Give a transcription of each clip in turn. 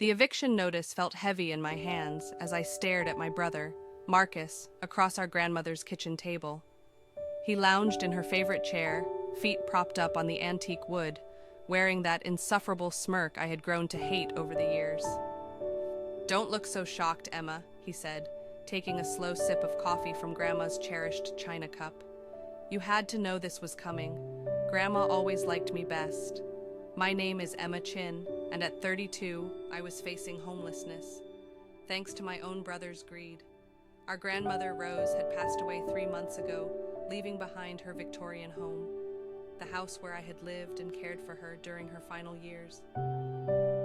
The eviction notice felt heavy in my hands as I stared at my brother, Marcus, across our grandmother's kitchen table. He lounged in her favorite chair, feet propped up on the antique wood, wearing that insufferable smirk I had grown to hate over the years. "Don't look so shocked, Emma," he said, taking a slow sip of coffee from Grandma's cherished china cup. "You had to know this was coming. Grandma always liked me best. My name is Emma Chin, and at 32, I was facing homelessness, thanks to my own brother's greed. Our grandmother, Rose, had passed away 3 months ago, leaving behind her Victorian home, the house where I had lived and cared for her during her final years.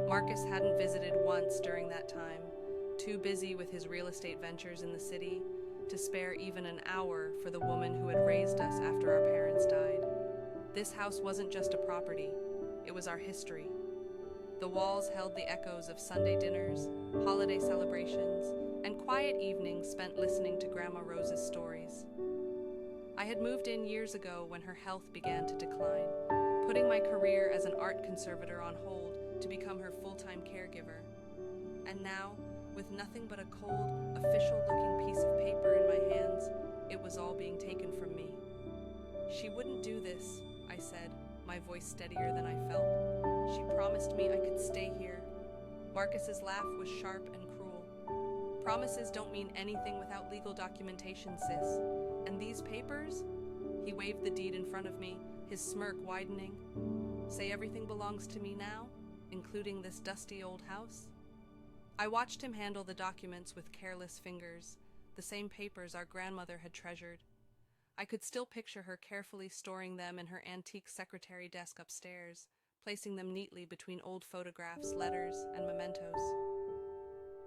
Marcus hadn't visited once during that time, too busy with his real estate ventures in the city to spare even an hour for the woman who had raised us after our parents died. This house wasn't just a property, it was our history. The walls held the echoes of Sunday dinners, holiday celebrations, and quiet evenings spent listening to Grandma Rose's stories. I had moved in years ago when her health began to decline, putting my career as an art conservator on hold to become her full-time caregiver. And now, with nothing but a cold, official-looking piece of paper in my hands, it was all being taken from me. "She wouldn't do this," I said, my voice steadier than I felt. "She promised me I could stay here." Marcus's laugh was sharp and cruel. "Promises don't mean anything without legal documentation, sis. And these papers?" He waved the deed in front of me, his smirk widening. "Say everything belongs to me now, including this dusty old house?" I watched him handle the documents with careless fingers, the same papers our grandmother had treasured. I could still picture her carefully storing them in her antique secretary desk upstairs, placing them neatly between old photographs, letters, and mementos.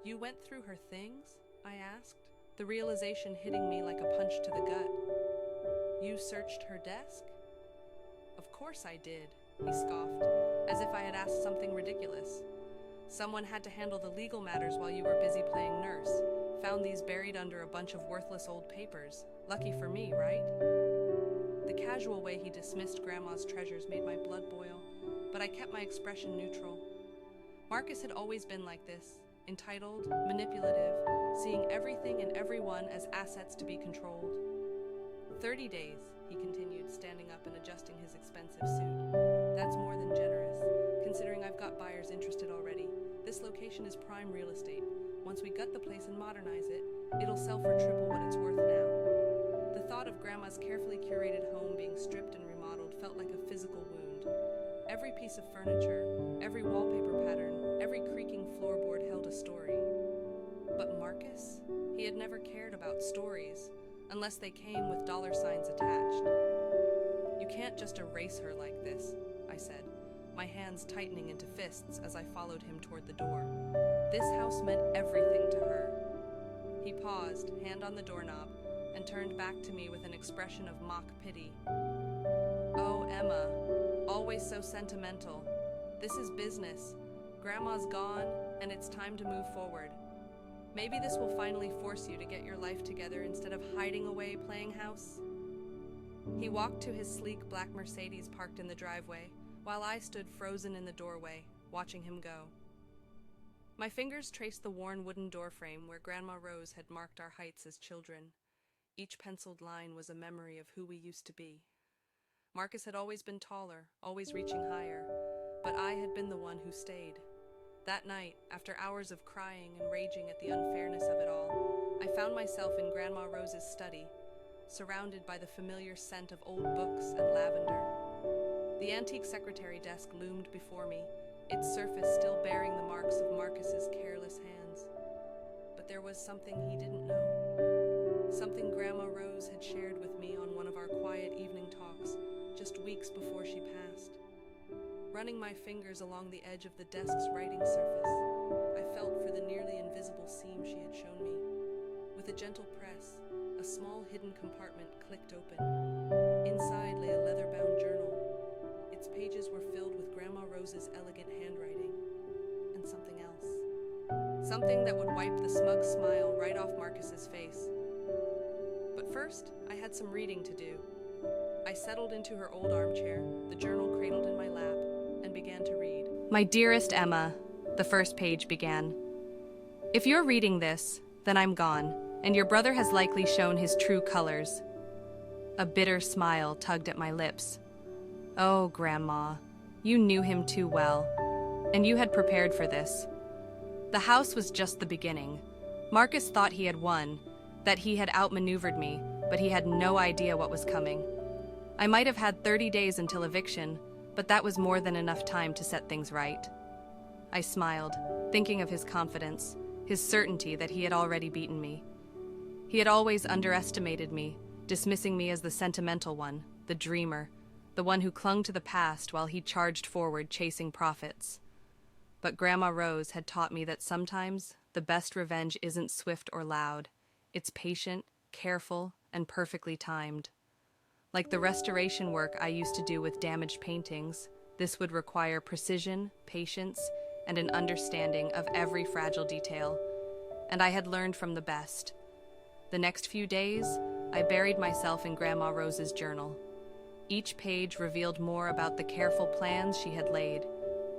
"You went through her things?" I asked, the realization hitting me like a punch to the gut. "You searched her desk?" "Of course I did," he scoffed, as if I had asked something ridiculous. "Someone had to handle the legal matters while you were busy playing nurse. Found these buried under a bunch of worthless old papers. Lucky for me, right?" The casual way he dismissed Grandma's treasures made my blood boil, but I kept my expression neutral. Marcus had always been like this, entitled, manipulative, seeing everything and everyone as assets to be controlled. 30 days, he continued, standing up and adjusting his expensive suit. "That's more than generous, considering I've got buyers interested already. This location is prime real estate. Once we gut the place and modernize it, it'll sell for triple what it's worth now." The thought of Grandma's carefully curated home being stripped and remodeled felt like a physical wound. Every piece of furniture, every wallpaper pattern, every creaking floorboard held a story. But Marcus? He had never cared about stories, unless they came with dollar signs attached. "You can't just erase her like this," I said, my hands tightening into fists as I followed him toward the door. This house meant everything to her. He paused, hand on the doorknob, and turned back to me with an expression of mock pity. "Oh, Emma, always so sentimental. This is business. Grandma's gone, and it's time to move forward. Maybe this will finally force you to get your life together instead of hiding away playing house." He walked to his sleek black Mercedes parked in the driveway, while I stood frozen in the doorway, watching him go. My fingers traced the worn wooden doorframe where Grandma Rose had marked our heights as children. Each penciled line was a memory of who we used to be. Marcus had always been taller, always reaching higher, but I had been the one who stayed. That night, after hours of crying and raging at the unfairness of it all, I found myself in Grandma Rose's study, surrounded by the familiar scent of old books and lavender. The antique secretary desk loomed before me, its surface still bearing the marks of Marcus's careless hands. But there was something he didn't know. Something Grandma Rose had shared with me on one of our quiet evening talks, just weeks before she passed. Running my fingers along the edge of the desk's writing surface, I felt for the nearly invisible seam she had shown me. With a gentle press, a small hidden compartment clicked open. Inside lay a leather-bound journal. Its pages were filled with Grandma Rose's elegant handwriting, and something else. Something that would wipe the smug smile right off Marcus's face. But first, I had some reading to do. I settled into her old armchair, the journal cradled in my lap, and began to read. "My dearest Emma, The first page began. If you're reading this, then I'm gone, and your brother has likely shown his true colors. A bitter smile tugged at my lips. Oh, Grandma, you knew him too well, and you had prepared for this. The house was just the beginning. Marcus thought he had won, that he had outmaneuvered me, but he had no idea what was coming. I might have had 30 days until eviction, but that was more than enough time to set things right. I smiled, thinking of his confidence, his certainty that he had already beaten me. He had always underestimated me, dismissing me as the sentimental one, the dreamer, the one who clung to the past while he charged forward chasing profits. But Grandma Rose had taught me that sometimes the best revenge isn't swift or loud. It's patient, careful, and perfectly timed. Like the restoration work I used to do with damaged paintings, this would require precision, patience, and an understanding of every fragile detail. And I had learned from the best. The next few days, I buried myself in Grandma Rose's journal. Each page revealed more about the careful plans she had laid.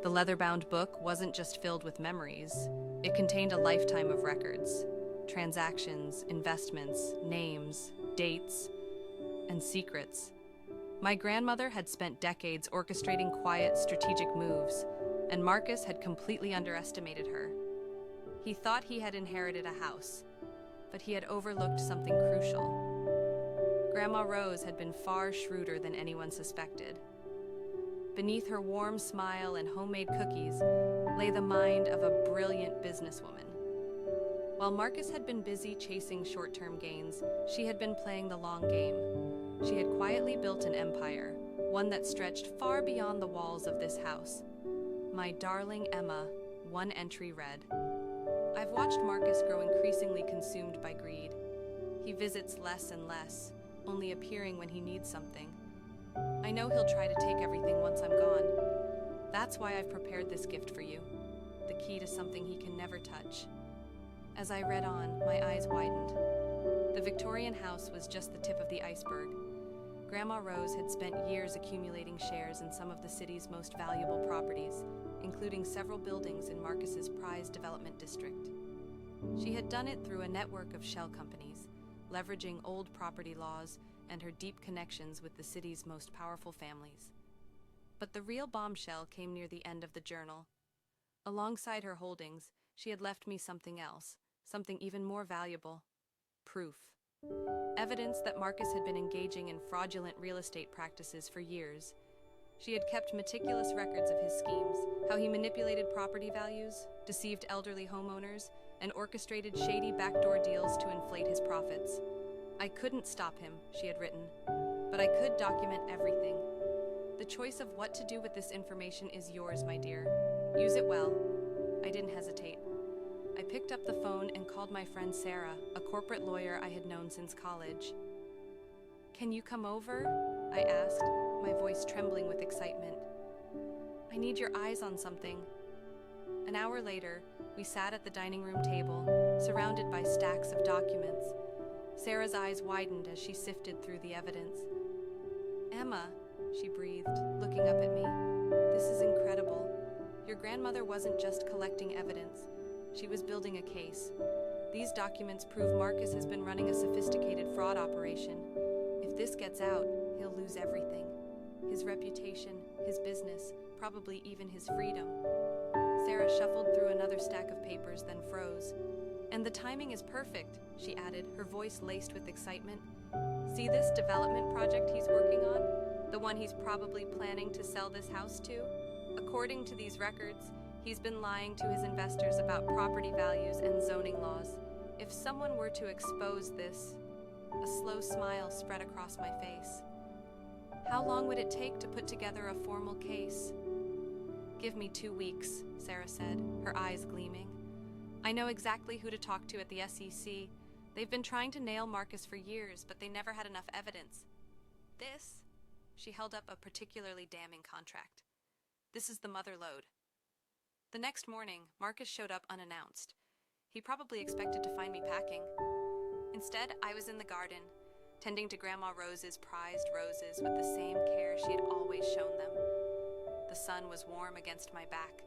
The leather-bound book wasn't just filled with memories. It contained a lifetime of records, transactions, investments, names, dates, and secrets. My grandmother had spent decades orchestrating quiet, strategic moves, and Marcus had completely underestimated her. He thought he had inherited a house, but he had overlooked something crucial. Grandma Rose had been far shrewder than anyone suspected. Beneath her warm smile and homemade cookies lay the mind of a brilliant businesswoman. While Marcus had been busy chasing short-term gains, she had been playing the long game. She had quietly built an empire, one that stretched far beyond the walls of this house. My darling Emma, one entry read. I've watched Marcus grow increasingly consumed by greed. He visits less and less, only appearing when he needs something. I know he'll try to take everything once I'm gone. That's why I've prepared this gift for you, the key to something he can never touch. As I read on, my eyes widened. The Victorian house was just the tip of the iceberg. Grandma Rose had spent years accumulating shares in some of the city's most valuable properties, including several buildings in Marcus's prized development district. She had done it through a network of shell companies, leveraging old property laws and her deep connections with the city's most powerful families. But the real bombshell came near the end of the journal. Alongside her holdings, she had left me something else, something even more valuable: proof. Evidence that Marcus had been engaging in fraudulent real estate practices for years. She had kept meticulous records of his schemes, how he manipulated property values, deceived elderly homeowners, and orchestrated shady backdoor deals to inflate his profits. I couldn't stop him, she had written, but I could document everything. The choice of what to do with this information is yours, my dear. Use it well. I didn't hesitate. I picked up the phone and called my friend Sarah, a corporate lawyer I had known since college. Can you come over? I asked, my voice trembling with excitement. I need your eyes on something. An hour later, we sat at the dining room table, surrounded by stacks of documents. Sarah's eyes widened as she sifted through the evidence. Emma, she breathed, looking up at me. This is incredible. Your grandmother wasn't just collecting evidence. She was building a case. These documents prove Marcus has been running a sophisticated fraud operation. If this gets out, he'll lose everything. His reputation, his business, probably even his freedom. Sarah shuffled through another stack of papers, then froze. And the timing is perfect, she added, her voice laced with excitement. See this development project he's working on? The one he's probably planning to sell this house to? According to these records, he's been lying to his investors about property values and zoning laws. If someone were to expose this, a slow smile spread across my face. How long would it take to put together a formal case? Give me 2 weeks, Sarah said, her eyes gleaming. I know exactly who to talk to at the SEC. They've been trying to nail Marcus for years, but they never had enough evidence. This, she held up a particularly damning contract. This is the mother lode. The next morning, Marcus showed up unannounced. He probably expected to find me packing. Instead, I was in the garden, tending to Grandma Rose's prized roses with the same care she had always shown them. The sun was warm against my back.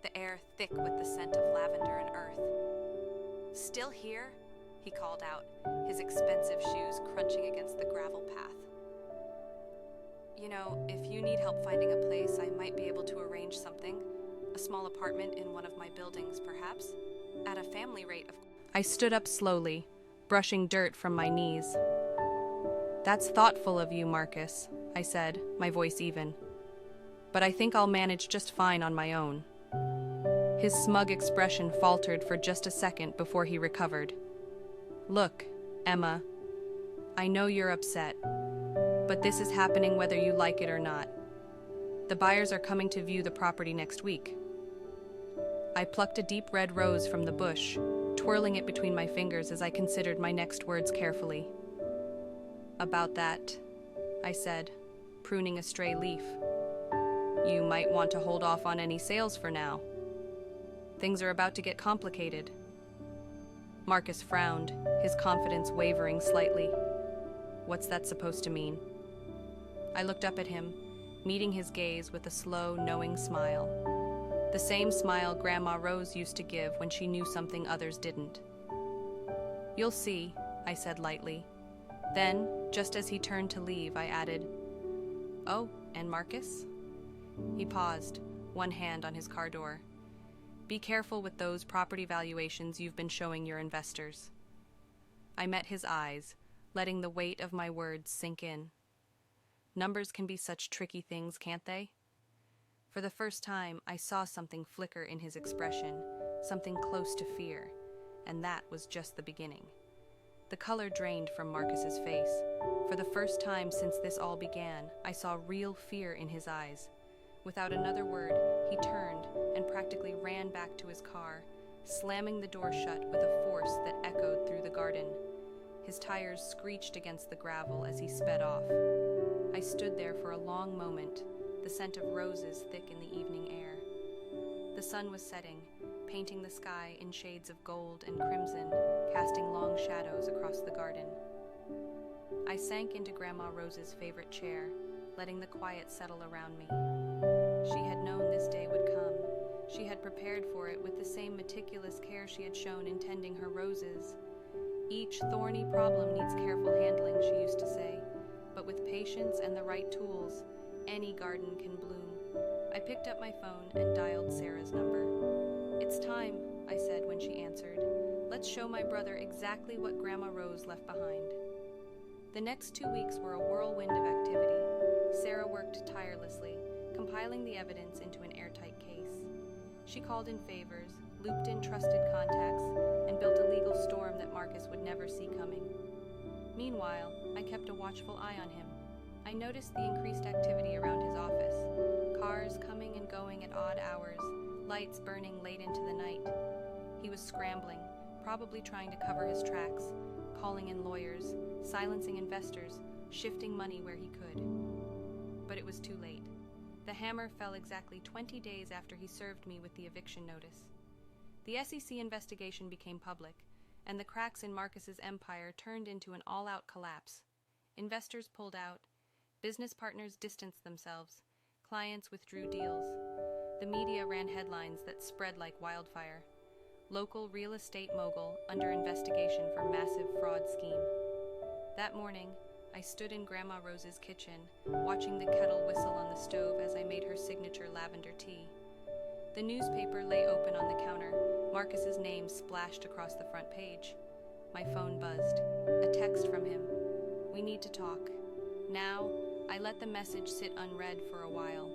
the air thick with the scent of lavender and earth. "Still here?" he called out, his expensive shoes crunching against the gravel path. "You know, if you need help finding a place, I might be able to arrange something. A small apartment in one of my buildings, perhaps, at a family rate of..." I stood up slowly, brushing dirt from my knees. "That's thoughtful of you, Marcus," I said, my voice even. "But I think I'll manage just fine on my own." His smug expression faltered for just a second before he recovered. "Look, Emma, I know you're upset, but this is happening whether you like it or not. The buyers are coming to view the property next week." I plucked a deep red rose from the bush, twirling it between my fingers as I considered my next words carefully. "About that," I said, pruning a stray leaf, "you might want to hold off on any sales for now. Things are about to get complicated." Marcus frowned, his confidence wavering slightly. "What's that supposed to mean?" I looked up at him, meeting his gaze with a slow, knowing smile. The same smile Grandma Rose used to give when she knew something others didn't. "You'll see," I said lightly. Then, just as he turned to leave, I added, "Oh, and Marcus?" He paused, one hand on his car door. "Be careful with those property valuations you've been showing your investors." I met his eyes, letting the weight of my words sink in. Numbers can be such tricky things, can't they? For the first time, I saw something flicker in his expression, something close to fear, and that was just the beginning. The color drained from Marcus's face. For the first time since this all began, I saw real fear in his eyes. Without another word, he turned and practically ran back to his car, slamming the door shut with a force that echoed through the garden. His tires screeched against the gravel as he sped off. I stood there for a long moment, the scent of roses thick in the evening air. The sun was setting, painting the sky in shades of gold and crimson, casting long shadows across the garden. I sank into Grandma Rose's favorite chair, letting the quiet settle around me. She had known this day would come. She had prepared for it with the same meticulous care she had shown in tending her roses. "Each thorny problem needs careful handling," she used to say, "but with patience and the right tools, any garden can bloom." I picked up my phone and dialed Sarah's number. "It's time," I said when she answered. "Let's show my brother exactly what Grandma Rose left behind." The next 2 weeks were a whirlwind of activity. Sarah worked tirelessly, compiling the evidence into an airtight case. She called in favors, looped in trusted contacts, and built a legal storm that Marcus would never see coming. Meanwhile, I kept a watchful eye on him. I noticed the increased activity around his office, cars coming and going at odd hours, lights burning late into the night. He was scrambling, probably trying to cover his tracks, calling in lawyers, silencing investors, shifting money where he could. But it was too late. The hammer fell exactly 20 days after he served me with the eviction notice. The SEC investigation became public, and the cracks in Marcus's empire turned into an all-out collapse. Investors pulled out, business partners distanced themselves, clients withdrew deals. The media ran headlines that spread like wildfire. Local real estate mogul under investigation for massive fraud scheme. That morning, I stood in Grandma Rose's kitchen, watching the kettle whistle on the stove as I made her signature lavender tea. The newspaper lay open on the counter. Marcus's name splashed across the front page. My phone buzzed. A text from him. "We need to talk." Now, I let the message sit unread for a while.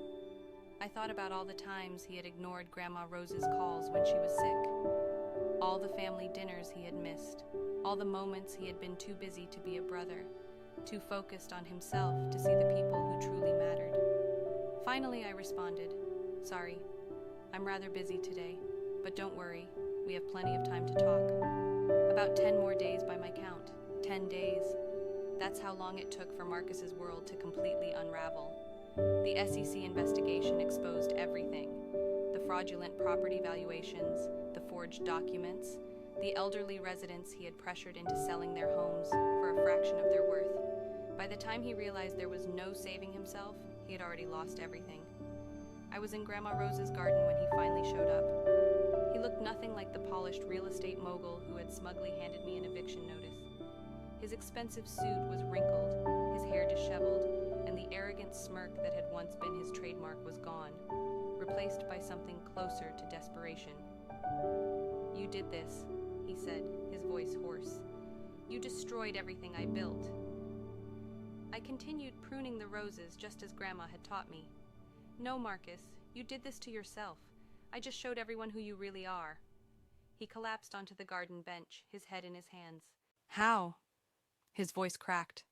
I thought about all the times he had ignored Grandma Rose's calls when she was sick. All the family dinners he had missed. All the moments he had been too busy to be a brother, too focused on himself to see the people who truly mattered. Finally, I responded, "Sorry, I'm rather busy today, but don't worry, we have plenty of time to talk." About 10 more days by my count. 10 days. That's how long it took for Marcus's world to completely unravel. The SEC investigation exposed everything. The fraudulent property valuations, the forged documents, the elderly residents he had pressured into selling their homes for a fraction of their worth. By the time he realized there was no saving himself, he had already lost everything. I was in Grandma Rose's garden when he finally showed up. He looked nothing like the polished real estate mogul who had smugly handed me an eviction notice. His expensive suit was wrinkled, his hair disheveled, and the arrogant smirk that had once been his trademark was gone, replaced by something closer to desperation. "You did this," he said, his voice hoarse. "You destroyed everything I built." I continued pruning the roses just as Grandma had taught me. "No, Marcus, you did this to yourself. I just showed everyone who you really are." He collapsed onto the garden bench, his head in his hands. "How?" His voice cracked.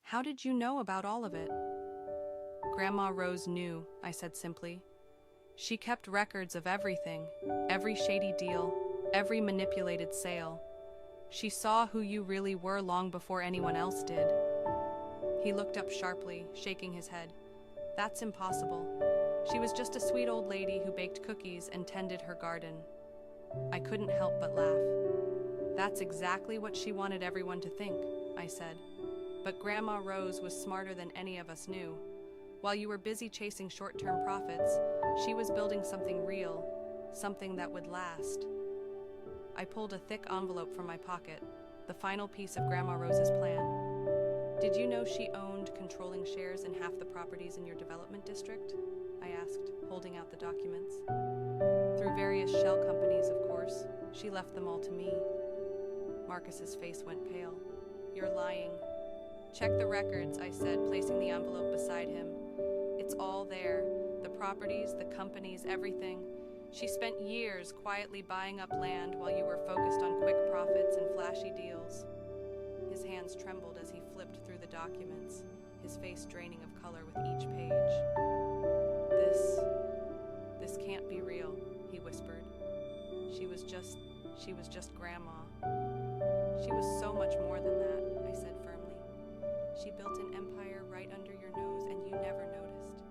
"How did you know about all of it?" "Grandma Rose knew," I said simply. "She kept records of everything, every shady deal, every manipulated sale. She saw who you really were long before anyone else did." He looked up sharply, shaking his head. "That's impossible. She was just a sweet old lady who baked cookies and tended her garden." I couldn't help but laugh. "That's exactly what she wanted everyone to think," I said. "But Grandma Rose was smarter than any of us knew. While you were busy chasing short-term profits, she was building something real, something that would last." I pulled a thick envelope from my pocket, the final piece of Grandma Rose's plan. "Did you know she owned controlling shares in half the properties in your development district?" I asked, holding out the documents. "Through various shell companies, of course. She left them all to me." Marcus's face went pale. "You're lying." "Check the records," I said, placing the envelope beside him. "It's all there. The properties, the companies, everything. She spent years quietly buying up land while you were focused on quick profits and flashy deals." His hands trembled as he flipped through the documents, his face draining of color with each page. This can't be real," he whispered. She was just Grandma." "She was so much more than that," I said firmly. "She built an empire right under your nose and you never noticed,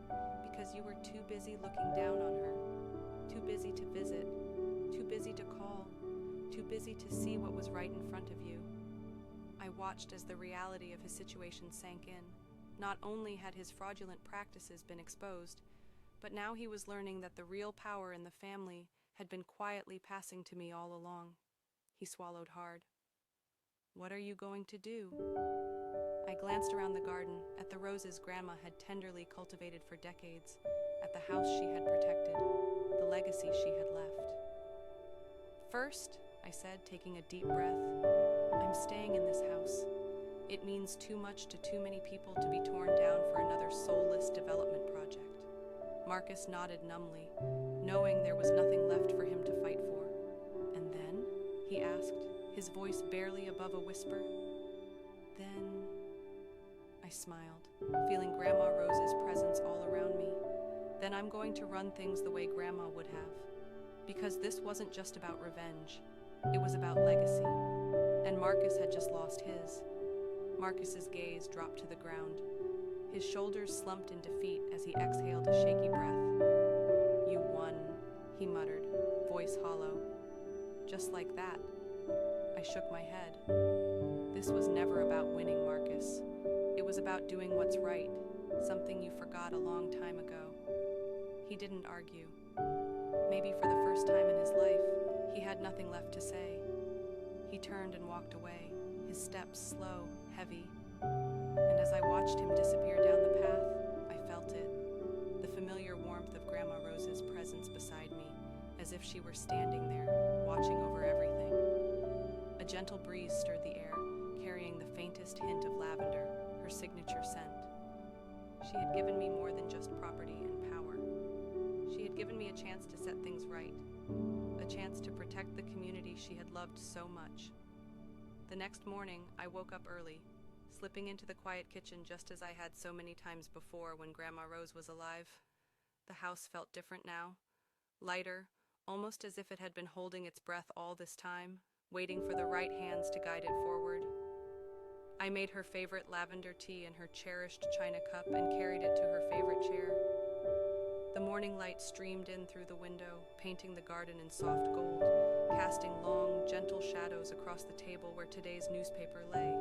because you were too busy looking down on her, too busy to visit, too busy to call, too busy to see what was right in front of you." I watched as the reality of his situation sank in. Not only had his fraudulent practices been exposed, but now he was learning that the real power in the family had been quietly passing to me all along. He swallowed hard. "What are you going to do?" I glanced around the garden, at the roses Grandma had tenderly cultivated for decades, at the house she had protected, the legacy she had left. "First," I said, taking a deep breath, "I'm staying in this house. It means too much to too many people to be torn down for another soulless development project." Marcus nodded numbly, knowing there was nothing left for him to fight for. "And then?" he asked, his voice barely above a whisper. "Then—" I smiled, feeling Grandma Rose's presence all around me. "Then I'm going to run things the way Grandma would have. Because this wasn't just about revenge. It was about legacy. And Marcus had just lost his." Marcus's gaze dropped to the ground. His shoulders slumped in defeat as he exhaled a shaky breath. "You won," he muttered, voice hollow. "Just like that." I shook my head. "This was never about winning, Marcus. It was about doing what's right, something you forgot a long time ago." He didn't argue. Maybe for the first time in his life, he had nothing left to say. He turned and walked away, his steps slow, heavy. And as I watched him disappear down the path, I felt it, the familiar warmth of Grandma Rose's presence beside me, as if she were standing there, watching over everything. A gentle breeze stirred the air, carrying the faintest hint of lavender, her signature scent. She had given me more than just property and power. She had given me a chance to set things right, a chance to protect the community she had loved so much. The next morning, I woke up early, slipping into the quiet kitchen just as I had so many times before when Grandma Rose was alive. The house felt different now, lighter, almost as if it had been holding its breath all this time, waiting for the right hands to guide it forward. I made her favorite lavender tea in her cherished china cup and carried it to her favorite chair. The morning light streamed in through the window, painting the garden in soft gold, casting long, gentle shadows across the table where today's newspaper lay.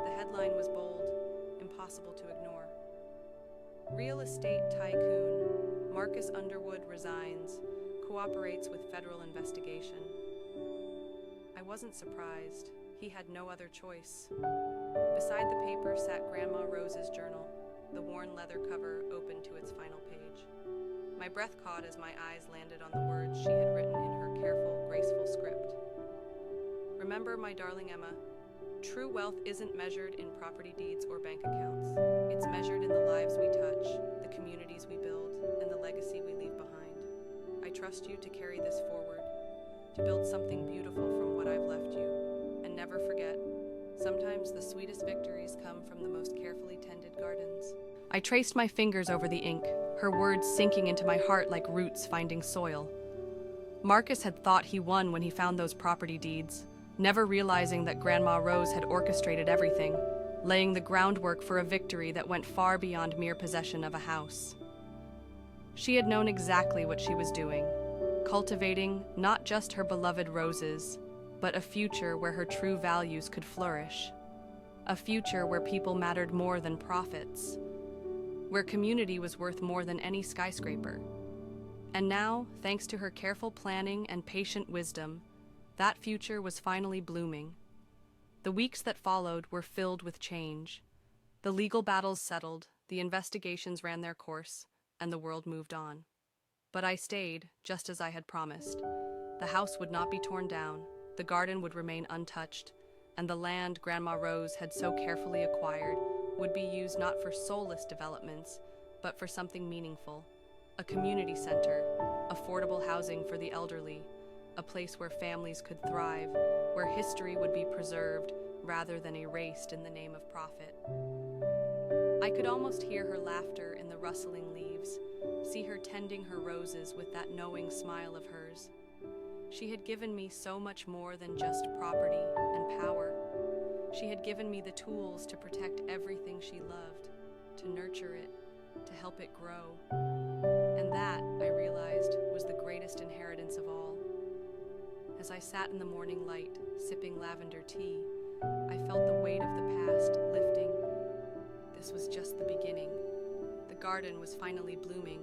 The headline was bold, impossible to ignore. Real estate tycoon Marcus Underwood resigns, cooperates with federal investigation. I wasn't surprised. He had no other choice. Beside the paper sat Grandma Rose's journal, the worn leather cover open to its final page. My breath caught as my eyes landed on the words she had written in her careful, graceful script. Remember, my darling Emma, true wealth isn't measured in property deeds or bank accounts. It's measured in the lives we touch, the communities we build, and the legacy we leave behind. I trust you to carry this forward, to build something beautiful from what I've left you. And never forget, sometimes the sweetest victories come from the most carefully tended gardens. I traced my fingers over the ink, her words sinking into my heart like roots finding soil. Marcus had thought he won when he found those property deeds, never realizing that Grandma Rose had orchestrated everything, laying the groundwork for a victory that went far beyond mere possession of a house. She had known exactly what she was doing, cultivating not just her beloved roses, but a future where her true values could flourish. A future where people mattered more than profits, where community was worth more than any skyscraper. And now, thanks to her careful planning and patient wisdom, that future was finally blooming. The weeks that followed were filled with change. The legal battles settled, the investigations ran their course, and the world moved on. But I stayed, just as I had promised. The house would not be torn down, the garden would remain untouched, and the land Grandma Rose had so carefully acquired would be used not for soulless developments, but for something meaningful. A community center, affordable housing for the elderly, a place where families could thrive, where history would be preserved rather than erased in the name of profit. I could almost hear her laughter in the rustling leaves, see her tending her roses with that knowing smile of hers. She had given me so much more than just property and power. She had given me the tools to protect everything she loved, to nurture it, to help it grow. And that, I realized, was the greatest inheritance of all. As I sat in the morning light, sipping lavender tea, I felt the weight of the past lifting. This was just the beginning. The garden was finally blooming,